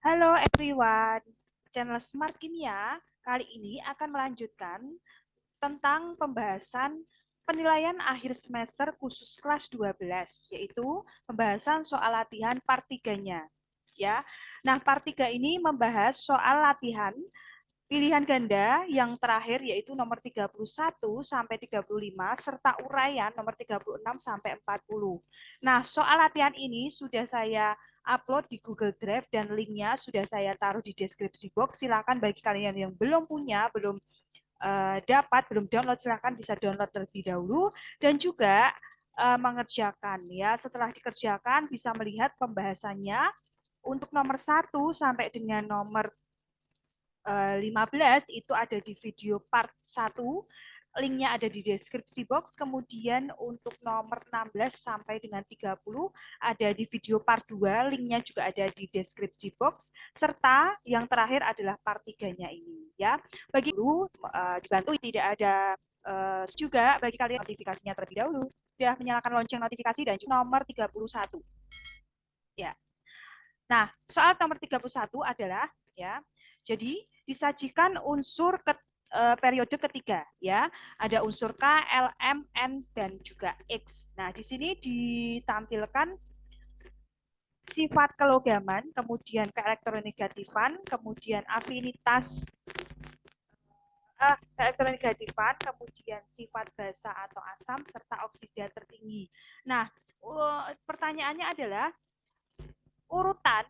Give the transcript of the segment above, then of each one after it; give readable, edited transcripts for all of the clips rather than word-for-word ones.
Halo everyone, channel Smart Kimia kali ini akan melanjutkan tentang pembahasan penilaian akhir semester khusus kelas 12, yaitu pembahasan soal latihan part 3-nya. Ya. Nah, part 3 ini membahas soal latihan pilihan ganda yang terakhir yaitu nomor 31 sampai 35 serta uraian nomor 36 sampai 40. Nah, soal latihan ini sudah saya upload di Google Drive dan linknya sudah saya taruh di deskripsi box. Silakan bagi kalian yang belum punya, belum download, silakan bisa download terlebih dahulu dan juga mengerjakan ya. Setelah dikerjakan bisa melihat pembahasannya untuk nomor 1 sampai dengan nomor 15 itu ada di video part 1, linknya ada di deskripsi box. Kemudian untuk nomor 16 sampai dengan 30 ada di video part 2, linknya juga ada di deskripsi box. Serta yang terakhir adalah part 3-nya ini ya. Bagi dulu dibantu tidak ada juga bagi kalian notifikasinya terlebih dahulu. Sudah menyalakan lonceng notifikasi dan nomor 31. Ya. Nah, soal nomor 31 adalah ya. Jadi disajikan unsur periode ketiga ya. Ada unsur K, L, M, N dan juga X. Nah, di sini ditampilkan sifat kelogaman, kemudian keelektronegatifan, kemudian afinitas keelektronegatifan, kemudian sifat basa atau asam serta oksida tertinggi. Nah, pertanyaannya adalah urutan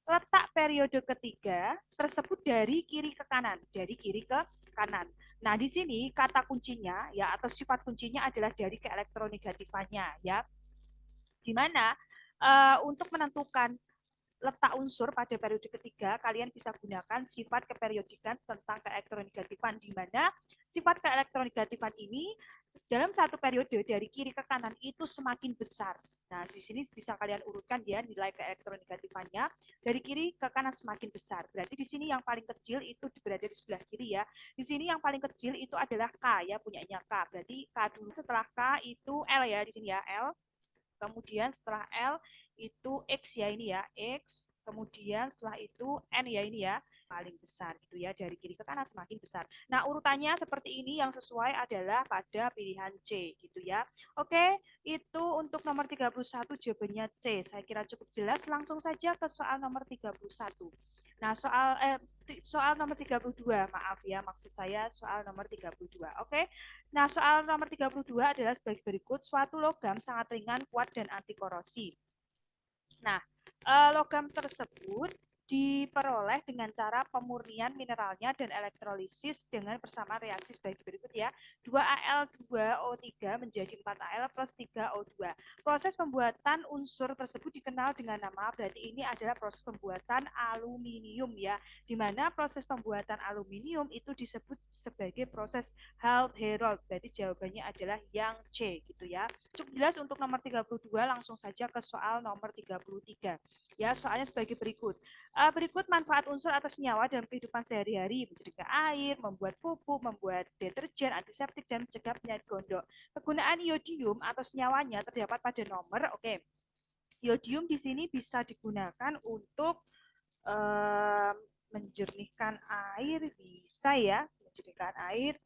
letak periode ketiga tersebut dari kiri ke kanan, dari kiri ke kanan. Nah, di sini kata kuncinya ya atau sifat kuncinya adalah dari keelektronegatifannya ya. Di mana untuk menentukan letak unsur pada periode ketiga, kalian bisa gunakan sifat keperiodikan tentang keelektronegatifan, di mana sifat keelektronegatifan ini dalam satu periode dari kiri ke kanan itu semakin besar. Nah, di sini bisa kalian urutkan ya nilai keelektronegatifannya dari kiri ke kanan semakin besar. Berarti di sini yang paling kecil itu berada di sebelah kiri ya. Di sini yang paling kecil itu adalah K ya, punyanya K. Berarti K dulu, setelah K itu L ya, di sini ya L. Kemudian setelah L itu X ya, ini ya X. Kemudian setelah itu N ya, ini ya paling besar gitu ya, dari kiri ke kanan semakin besar. Nah, urutannya seperti ini, yang sesuai adalah pada pilihan C gitu ya. Oke, itu untuk nomor 31 jawabannya C. Saya kira cukup jelas. Langsung saja ke soal nomor 31. Nah, soal nomor 32, maaf ya, maksud saya soal nomor 32. Oke. Nah, soal nomor 32 adalah sebagai berikut. Suatu logam sangat ringan, kuat, dan anti korosi. Nah, logam tersebut diperoleh dengan cara pemurnian mineralnya dan elektrolisis dengan bersama reaksi sebagai berikut ya. 2Al2O3 menjadi 4Al plus 3O2. Proses pembuatan unsur tersebut dikenal dengan nama, berarti ini adalah proses pembuatan aluminium ya. Di mana proses pembuatan aluminium itu disebut sebagai proses Hald-Herold. Berarti jawabannya adalah yang C gitu ya. Cukup jelas untuk nomor 32, langsung saja ke soal nomor 33. Ya, soalnya sebagai berikut. Berikut manfaat unsur atau senyawa dalam kehidupan sehari-hari: mencegah air, membuat pupuk, membuat deterjen, antiseptik, dan mencegah penyakit gondok. Kegunaan iodium atau senyawanya terdapat pada nomor, oke. Iodium di sini bisa digunakan untuk menjernihkan air, bisa ya, menjernihkan air.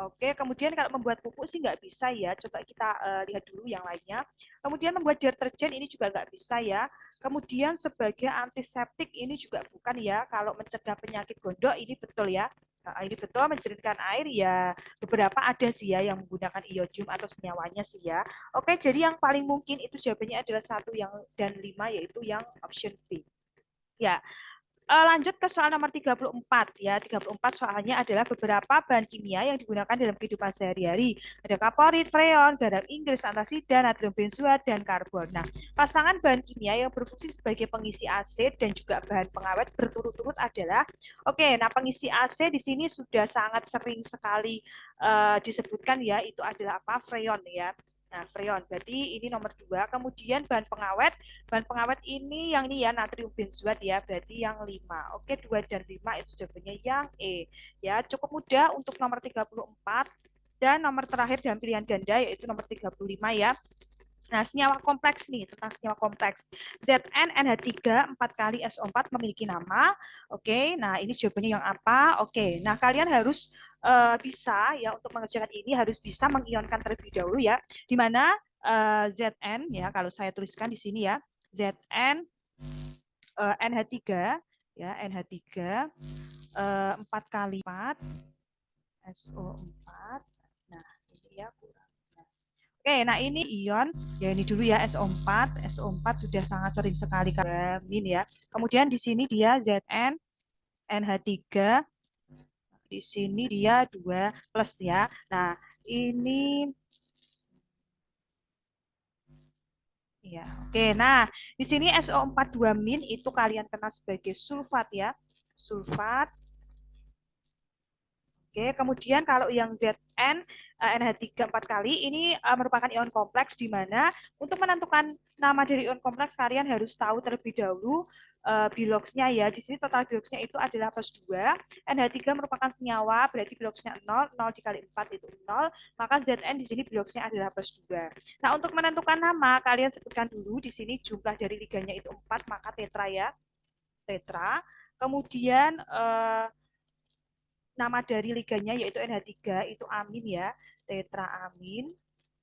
Oke, kemudian kalau membuat pupuk sih nggak bisa ya. Coba kita lihat dulu yang lainnya. Kemudian membuat deterjen ini juga nggak bisa ya. Kemudian sebagai antiseptik ini juga bukan ya. Kalau mencegah penyakit gondok ini betul ya. Nah, ini betul, menjernihkan air ya, beberapa ada sih ya yang menggunakan iodium atau senyawanya sih ya. Oke, jadi yang paling mungkin itu jawabannya adalah 1 dan 5, yaitu yang option B. Ya, lanjut ke soal nomor 34 ya. 34 soalnya adalah beberapa bahan kimia yang digunakan dalam kehidupan sehari-hari. Ada kaporit, freon, garam Inggris, antasida, natrium benzoat, dan karbon. Nah, pasangan bahan kimia yang berfungsi sebagai pengisi asid dan juga bahan pengawet berturut-turut adalah, oke, nah pengisi AC di sini sudah sangat sering sekali disebutkan ya, itu adalah apa? Freon ya. Nah, freon. Berarti ini nomor 2. Kemudian bahan pengawet ini yang ini ya, natrium benzoat ya, berarti yang 5. Oke, 2 dan 5 itu jawabannya yang E. Ya, cukup mudah untuk nomor 34 dan nomor terakhir dalam pilihan ganda yaitu nomor 35 ya. Nah, senyawa kompleks nih, tentang senyawa kompleks. Zn NH3 4 kali SO4 memiliki nama. Oke, nah ini jawabannya yang apa? Oke, nah kalian harus bisa ya untuk mengerjakan ini harus bisa mengionkan terlebih dahulu ya. Di mana Zn ya kalau saya tuliskan di sini ya. Zn NH3 ya, NH3 4 kali 4 SO4. Nah, ini ya kurang. Oke, nah ini ion, ya ini dulu ya SO4. SO4 sudah sangat sering sekali kalian ya. Kemudian di sini dia Zn NH3, di sini dia 2 plus ya. Nah, ini ya, oke. Nah, di sini SO4 2 min itu kalian kenal sebagai sulfat ya. Sulfat. Oke, kemudian kalau yang Zn NH3 4 kali ini merupakan ion kompleks di mana untuk menentukan nama dari ion kompleks kalian harus tahu terlebih dahulu biloxnya ya. Di sini total biloxnya itu adalah plus 2. NH3 merupakan senyawa, berarti biloxnya 0, 0 dikali 4 itu 0, maka Zn di sini biloxnya adalah plus 2. Nah, untuk menentukan nama kalian sebutkan dulu di sini jumlah dari liganya itu 4, maka tetra ya. Tetra. Kemudian nama dari liganya yaitu NH3 itu amin ya, tetraamin.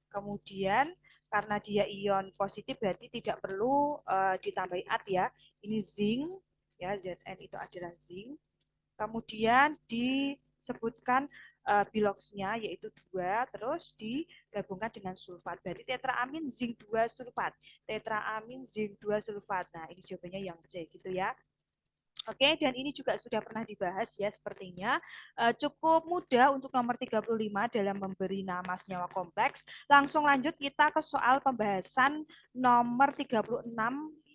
Kemudian karena dia ion positif berarti tidak perlu ditambahi at ya. Ini zinc ya, Zn itu adalah zinc. Kemudian disebutkan biloxnya yaitu 2 terus digabungkan dengan sulfat. Berarti tetraamin zinc 2 sulfat. Tetraamin zinc 2 sulfat. Nah, ini jawabannya yang C gitu ya. Oke, dan ini juga sudah pernah dibahas ya sepertinya. Cukup mudah untuk nomor 35 dalam memberi nama senyawa kompleks. Langsung lanjut kita ke soal pembahasan nomor 36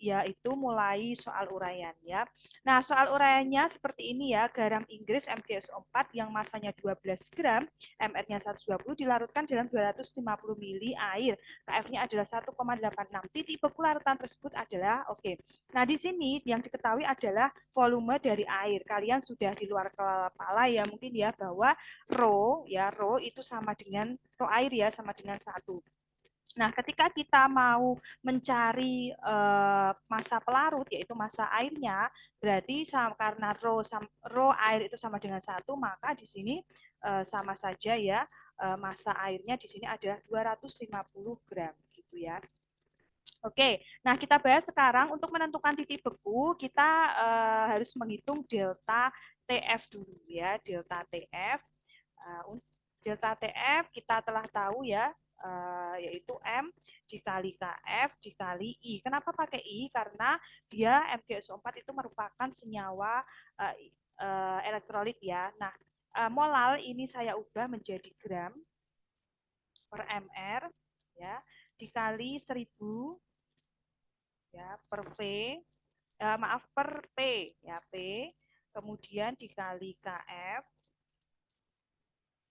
yaitu mulai soal uraian ya. Nah, soal uraiannya seperti ini ya. Garam Inggris MgSO4 yang masanya 12 gram, MR-nya 120 dilarutkan dalam 250 ml air. KF-nya adalah 1,86. Titik beku larutan tersebut adalah oke. Nah, di sini yang diketahui adalah volume dari air. Kalian sudah di luar kepala ya mungkin ya bahwa rho ya, rho itu sama dengan rho air ya sama dengan 1. Nah, ketika kita mau mencari massa pelarut, yaitu massa airnya, berarti karena rho air itu sama dengan 1, maka di sini sama saja ya, massa airnya di sini adalah 250 gram, gitu ya. Oke, nah kita bahas sekarang untuk menentukan titik beku, kita harus menghitung delta TF dulu ya, delta TF. Delta TF kita telah tahu ya, yaitu M dikali KF dikali I. Kenapa pakai I? Karena dia MgSO4 itu merupakan senyawa elektrolit ya. Nah, molal ini saya ubah menjadi gram per mr ya, dikali 1000 ya per V, maaf per P ya P, kemudian dikali KF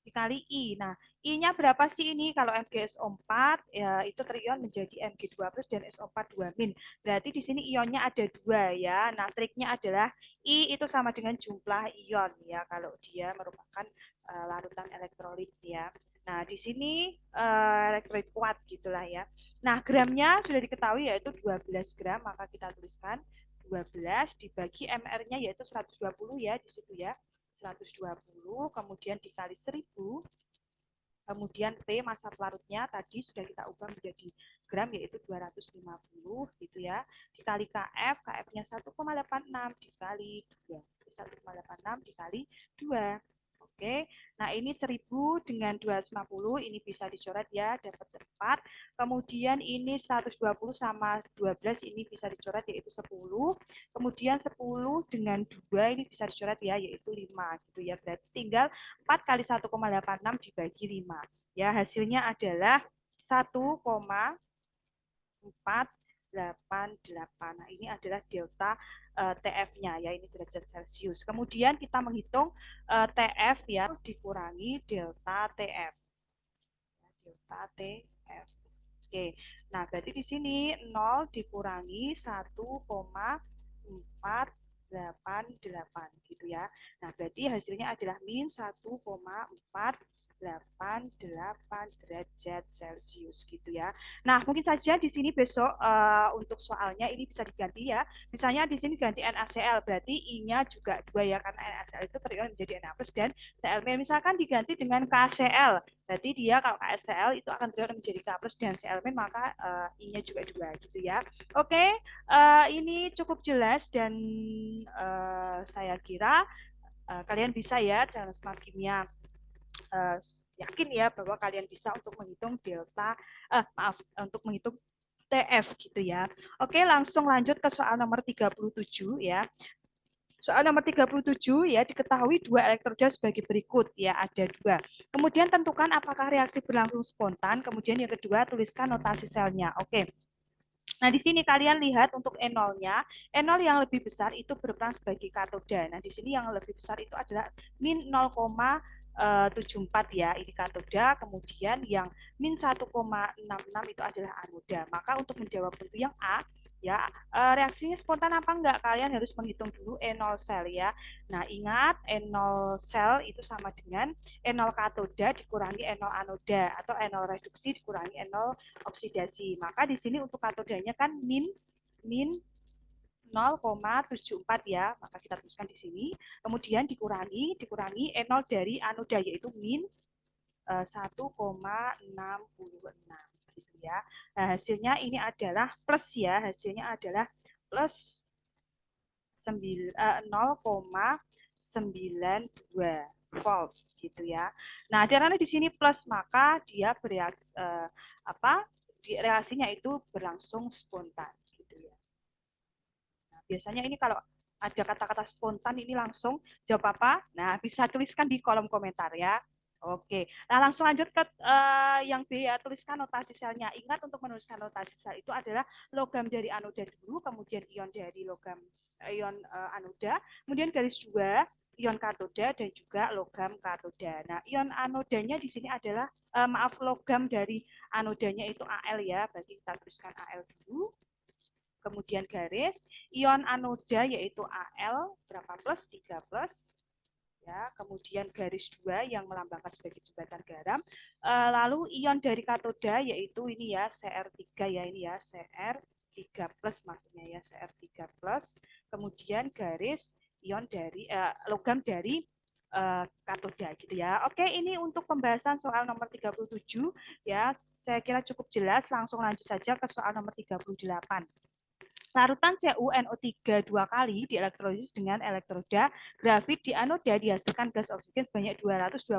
dikali I. Nah, I-nya berapa sih ini? Kalau MgSO4 ya, itu terion menjadi Mg2 plus dan SO4 2 min. Berarti di sini ionnya ada 2 ya. Nah, triknya adalah I itu sama dengan jumlah ion ya kalau dia merupakan larutan elektrolit ya. Nah, di sini elektrolit kuat gitulah ya. Nah, gramnya sudah diketahui yaitu 12 gram, maka kita tuliskan 12 dibagi MR-nya yaitu 120 ya di situ ya. 120, kemudian dikali 1000, kemudian P massa pelarutnya tadi sudah kita ubah menjadi gram yaitu 250 gitu ya, dikali KF, KF-nya 1,86 dikali 2, 1,86 dikali 2. Oke, nah ini 1000 dengan 250 ini bisa dicoret ya, dapat 4. Kemudian ini 120 sama 12 ini bisa dicoret yaitu 10. Kemudian 10 dengan 2 ini bisa dicoret ya, yaitu 5 gitu ya. Berarti tinggal 4 kali 1,86 dibagi 5. Ya, hasilnya adalah 1,488. Nah, ini adalah delta TF-nya ya, ini derajat Celcius. Kemudian kita menghitung TF ya dikurangi delta TF. Delta TF. Oke. Nah, berarti di sini 0 dikurangi 1,488 88 gitu ya. Nah, berarti hasilnya adalah min 1,488 derajat Celcius gitu ya. Nah, mungkin saja di sini besok untuk soalnya ini bisa diganti ya. Misalnya di sini ganti NaCl, berarti I-nya juga 2 ya, karena NaCl itu terion menjadi Na+ dan Cl-. Misalkan diganti dengan KCl, berarti dia kalau KCl itu akan terion menjadi K+ dan Cl-, maka I-nya juga 2 gitu ya. Oke, ini cukup jelas dan saya kira kalian bisa ya dalam smart kimia yakin ya bahwa kalian bisa untuk menghitung delta untuk menghitung TF gitu ya. Oke, langsung lanjut ke soal nomor 37 ya. Soal nomor 37 ya, diketahui dua elektroda sebagai berikut ya, ada dua. Kemudian tentukan apakah reaksi berlangsung spontan, kemudian yang kedua tuliskan notasi selnya. Oke. Nah, di sini kalian lihat untuk E0-nya, E0 yang lebih besar itu berperan sebagai katoda. Nah, di sini yang lebih besar itu adalah min 0,74 ya, ini katoda, kemudian yang min 1,66 itu adalah anoda. Maka untuk menjawab untuk yang A, ya reaksinya spontan apa enggak, kalian harus menghitung dulu E0 sel ya. Nah, ingat E0 sel itu sama dengan E0 katoda dikurangi E0 anoda atau E0 reduksi dikurangi E0 oksidasi. Maka di sini untuk katodanya kan min 0,74 ya, maka kita tuliskan di sini. Kemudian dikurangi E0 dari anoda yaitu min 1,66 gitu ya. Nah, hasilnya ini adalah plus ya, hasilnya adalah plus 0,92 volt gitu ya. Nah, karena di sini plus maka dia bereaksi reaksinya itu berlangsung spontan gitu ya. Nah, biasanya ini kalau ada kata-kata spontan ini langsung jawab apa? Nah, bisa tuliskan di kolom komentar ya. Oke, nah langsung lanjut ke yang B ya, tuliskan notasi selnya. Ingat untuk menuliskan notasi sel itu adalah logam dari anoda dulu, kemudian ion dari ion anoda, kemudian garis 2 ion katoda dan juga logam katoda. Nah, ion anodanya di sini adalah logam dari anodanya itu Al ya, berarti kita tuliskan Al dulu. Kemudian garis ion anoda yaitu Al berapa plus 3 plus ya, kemudian garis 2 yang melambangkan sebagai jembatan garam. Lalu ion dari katoda yaitu ini ya Cr3 ya, ini ya Cr3 plus maksudnya ya, Cr3 plus. Kemudian garis ion dari logam dari katoda gitu ya. Oke, ini untuk pembahasan soal nomor 37 ya. Saya kira cukup jelas, langsung lanjut saja ke soal nomor 38. Larutan CuNO3 dua kali dielektrolisis dengan elektroda grafit di anoda dihasilkan gas oksigen sebanyak 224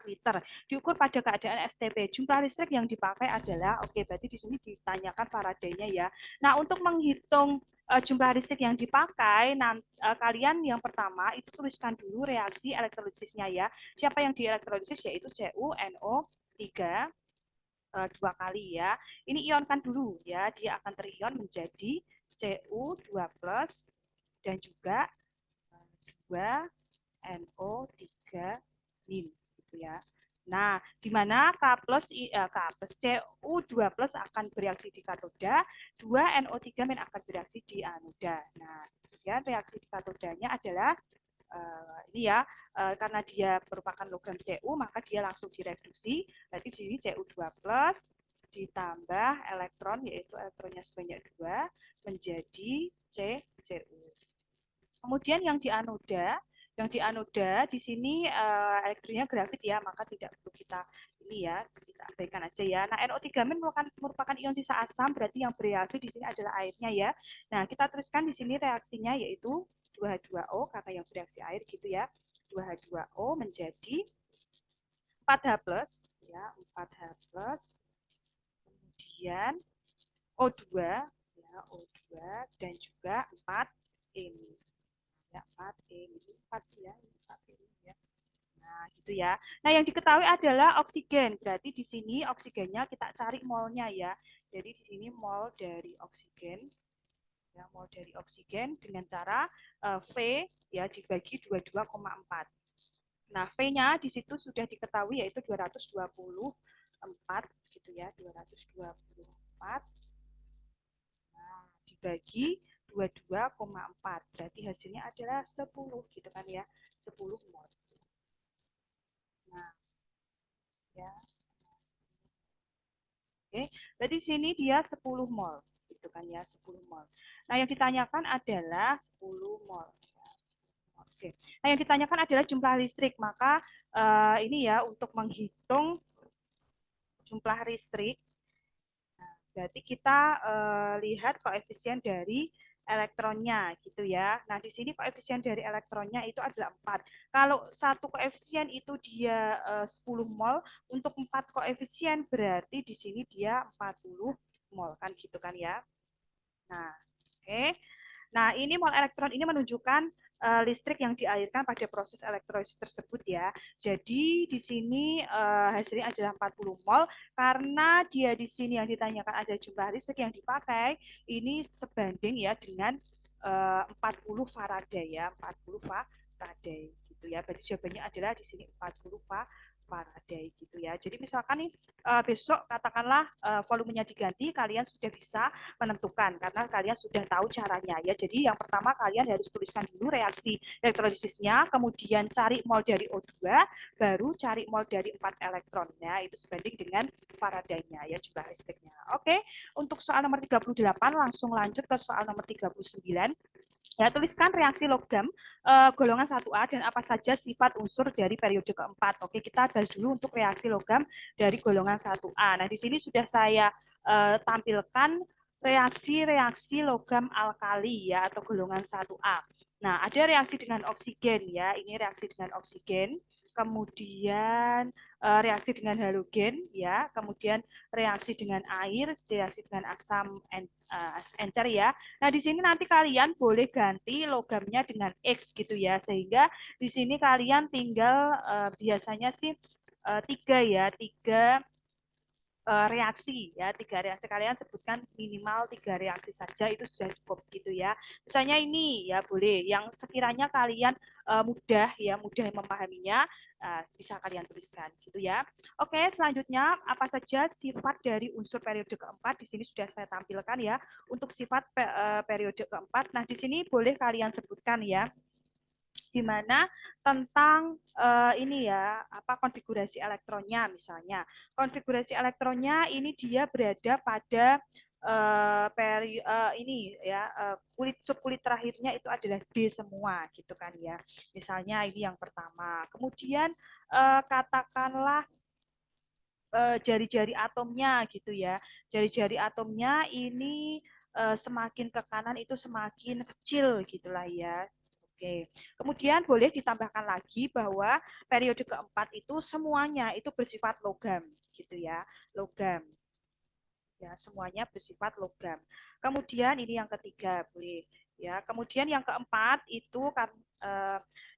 liter. Diukur pada keadaan STP. Jumlah listrik yang dipakai adalah, oke, berarti di sini ditanyakan Faraday-nya ya. Nah, untuk menghitung jumlah listrik yang dipakai, kalian yang pertama itu tuliskan dulu reaksi elektrolisisnya ya. Siapa yang dielektrolisis yaitu CuNO3 dua kali ya. Ini ionkan dulu ya, dia akan terion menjadi Cu2 plus dan juga 2NO3 min gitu ya. Nah, di mana K plus Cu2 plus akan bereaksi di katoda, 2NO3 min akan bereaksi di anoda. Nah, kemudian reaksi di katodanya adalah ini ya, karena dia merupakan logam Cu, maka dia langsung direduksi. Berarti di sini Cu2 plus ditambah elektron, yaitu elektronnya sebanyak 2, menjadi Cu. Kemudian yang di anoda di sini elektronnya grafit ya, maka tidak perlu kita ini ya, kita abaikan aja ya. Nah, NO3- merupakan ion sisa asam, berarti yang bereaksi di sini adalah airnya ya. Nah, kita teruskan di sini reaksinya yaitu 2H2O karena yang bereaksi air gitu ya. 2H2O menjadi 4H+, ya, 4H+, kemudian O2 ya, O2 dan juga 4 ini. Ya, 4 ini 4 ya, 4 ini ya. Nah, gitu ya. Nah, yang diketahui adalah oksigen. Berarti di sini oksigennya kita cari molnya ya. Jadi di sini mol dari oksigen. Ya, mol dari oksigen dengan cara V ya dibagi 22,4. Nah, V-nya di situ sudah diketahui yaitu 224 gitu ya, 224. Nah, dibagi 22,4. Berarti hasilnya adalah 10 gitu kan ya. 10 mol. Nah, ya. Oke, berarti sini dia 10 mol gitu kan ya, 10 mol. Nah, yang ditanyakan adalah 10 mol. Oke. Nah, yang ditanyakan adalah jumlah listrik. Maka ini ya untuk menghitung jumlah listrik. Berarti kita lihat koefisien dari elektronnya gitu ya. Nah, di sini koefisien dari elektronnya itu adalah 4. Kalau satu koefisien itu dia 10 mol, untuk 4 koefisien berarti di sini dia 40 mol kan gitu kan ya. Nah, oke. Nah, ini mol elektron ini menunjukkan listrik yang dialirkan pada proses elektrolisis tersebut ya. Jadi di sini hasilnya adalah 40 mol karena dia di sini yang ditanyakan ada jumlah listrik yang dipakai ini sebanding ya dengan 40 Faraday ya, 40 Faraday gitu ya. Berarti jawabannya adalah di sini 40 Faraday gitu ya. Jadi misalkan nih besok katakanlah volumenya diganti, kalian sudah bisa menentukan karena kalian sudah tahu caranya ya. Jadi yang pertama kalian harus tuliskan dulu reaksi elektrolisisnya, kemudian cari mol dari O2, baru cari mol dari 4 elektronnya itu sebanding dengan Faraday-nya ya, jumlah listriknya. Oke, untuk soal nomor 38 langsung lanjut ke soal nomor 39. Ya, tuliskan reaksi logam golongan 1A dan apa saja sifat unsur dari periode keempat. Oke, kita bahas dulu untuk reaksi logam dari golongan 1A. Nah, di sini sudah saya tampilkan reaksi-reaksi logam alkali ya atau golongan 1A. Nah, ada reaksi dengan oksigen ya. Ini reaksi dengan oksigen. Kemudian reaksi dengan halogen ya, kemudian reaksi dengan air, reaksi dengan asam encer ya. Nah, di sini nanti kalian boleh ganti logamnya dengan X gitu ya, sehingga di sini kalian tinggal biasanya sih tiga ya, tiga reaksi ya, tiga reaksi kalian sebutkan minimal tiga reaksi saja itu sudah cukup gitu ya. Misalnya ini ya boleh yang sekiranya kalian mudah ya, mudah memahaminya bisa kalian tuliskan gitu ya. Oke, selanjutnya apa saja sifat dari unsur periode keempat di sini sudah saya tampilkan ya. Untuk sifat periode keempat, nah di sini boleh kalian sebutkan ya di mana tentang ini ya apa konfigurasi elektronnya misalnya konfigurasi elektronnya ini dia berada pada ini ya kulit subkulit terakhirnya itu adalah D semua gitu kan ya misalnya ini yang pertama kemudian katakanlah jari-jari atomnya gitu ya jari-jari atomnya ini semakin ke kanan itu semakin kecil gitulah ya. Oke. Kemudian boleh ditambahkan lagi bahwa periode keempat itu semuanya itu bersifat logam gitu ya. Logam. Ya, semuanya bersifat logam. Kemudian ini yang ketiga, boleh ya. Kemudian yang keempat itu kan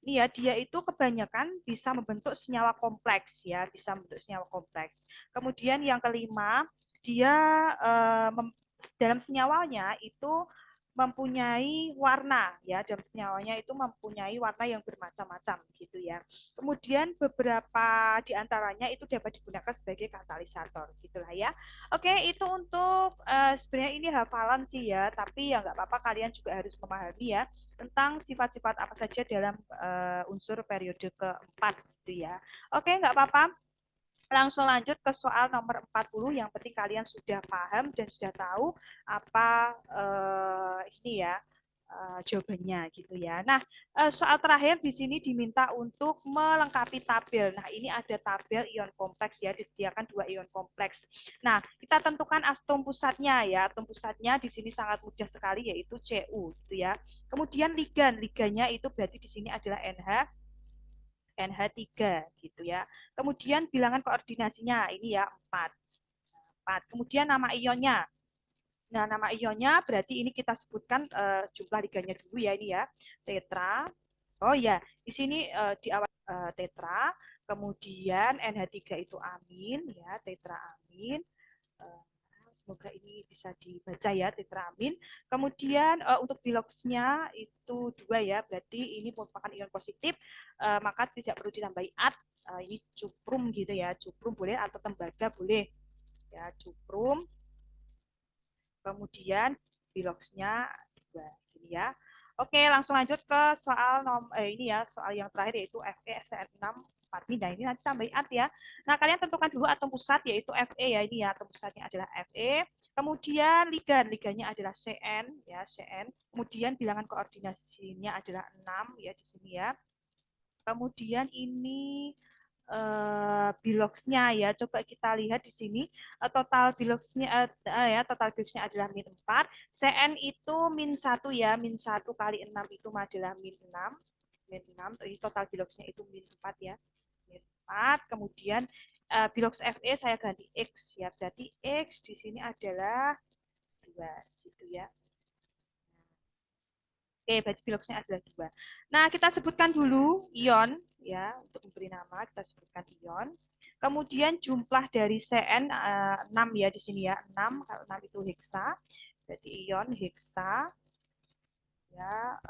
ini ya dia itu kebanyakan bisa membentuk senyawa kompleks ya, bisa membentuk senyawa kompleks. Kemudian yang kelima, dia dalam senyawanya itu mempunyai warna ya dalam senyawanya itu mempunyai warna yang bermacam-macam gitu ya. Kemudian beberapa diantaranya itu dapat digunakan sebagai katalisator gitulah ya. Oke, itu untuk sebenarnya ini hafalan sih ya, tapi ya nggak apa-apa kalian juga harus memahami ya tentang sifat-sifat apa saja dalam unsur periode keempat gitu ya. Oke, nggak apa-apa. Langsung lanjut ke soal nomor 40 yang penting kalian sudah paham dan sudah tahu apa ini ya jawabannya gitu ya. Nah, soal terakhir di sini diminta untuk melengkapi tabel. Nah, ini ada tabel ion kompleks ya, disediakan dua ion kompleks. Nah, kita tentukan atom pusatnya ya. Atom pusatnya di sini sangat mudah sekali yaitu Cu gitu ya. Kemudian ligan, ligannya itu berarti di sini adalah NH3 gitu ya. Kemudian bilangan koordinasinya ini ya 4. 4. Kemudian nama ionnya. Nah, nama ionnya berarti ini kita sebutkan jumlah ligannya dulu ya ini ya. Tetra. Oh ya, di sini di awal tetra, kemudian NH3 itu amin ya, tetra amin. Semoga ini bisa dibaca ya tetraamin. Kemudian untuk biloxnya itu 2 ya, berarti ini merupakan ion positif, maka tidak perlu ditambahi at. Ini cuprum gitu ya, cuprum boleh atau tembaga boleh. Ya, cuprum. Kemudian biloxnya 2. Ini ya. Oke, langsung lanjut ke soal ini ya, soal yang terakhir yaitu Fe SN6 4. Nah, ini nanti tambahin at ya. Nah, kalian tentukan dulu atom pusat yaitu Fe ya, ini ya, atom pusatnya adalah Fe. Kemudian ligannya adalah Cn ya, Cn. Kemudian bilangan koordinasinya adalah 6 ya di sini ya. Kemudian ini biloxnya ya. Coba kita lihat di sini total biloxnya total biloxnya adalah min 4. Cn itu min 1 ya, min 1 kali 6 itu adalah min 6. Min 6, jadi total biloxnya itu min 4 ya. Min 4. Kemudian bilox Fe saya ganti X ya. Berarti X di sini adalah 2 gitu ya. Oke, berarti biloxnya adalah 2. Nah, kita sebutkan dulu ion ya, untuk memberi nama kita sebutkan ion. Kemudian jumlah dari Cn 6 ya di sini ya, 6 kalau 6 itu heksa. Jadi ion heksa. Ya,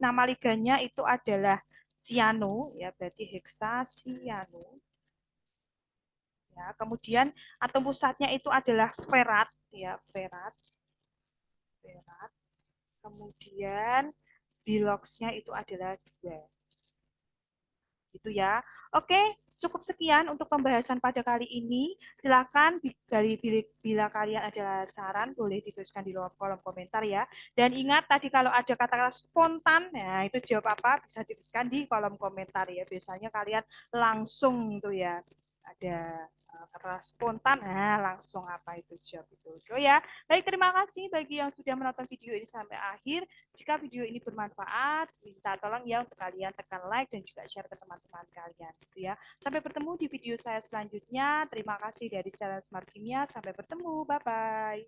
nama liganya itu adalah siano ya, berarti heksa siano. Ya, kemudian atom pusatnya itu adalah ferat ya, ferat. Ferat. Kemudian biloxnya itu adalah 2. Gitu ya. Oke, cukup sekian untuk pembahasan pada kali ini. Silakan bila kalian ada saran boleh dituliskan di kolom komentar ya. Dan ingat tadi kalau ada kata-kata spontan, nah itu jawab apa bisa dituliskan di kolom komentar ya. Biasanya kalian langsung tuh ya ada kata spontan, nah langsung apa itu jawab itu. Oh ya, baik terima kasih bagi yang sudah menonton video ini sampai akhir. Jika video ini bermanfaat, minta tolong ya untuk kalian tekan like dan juga share ke teman-teman kalian gitu ya. Sampai bertemu di video saya selanjutnya. Terima kasih dari channel Smart Kimia. Sampai bertemu. Bye bye.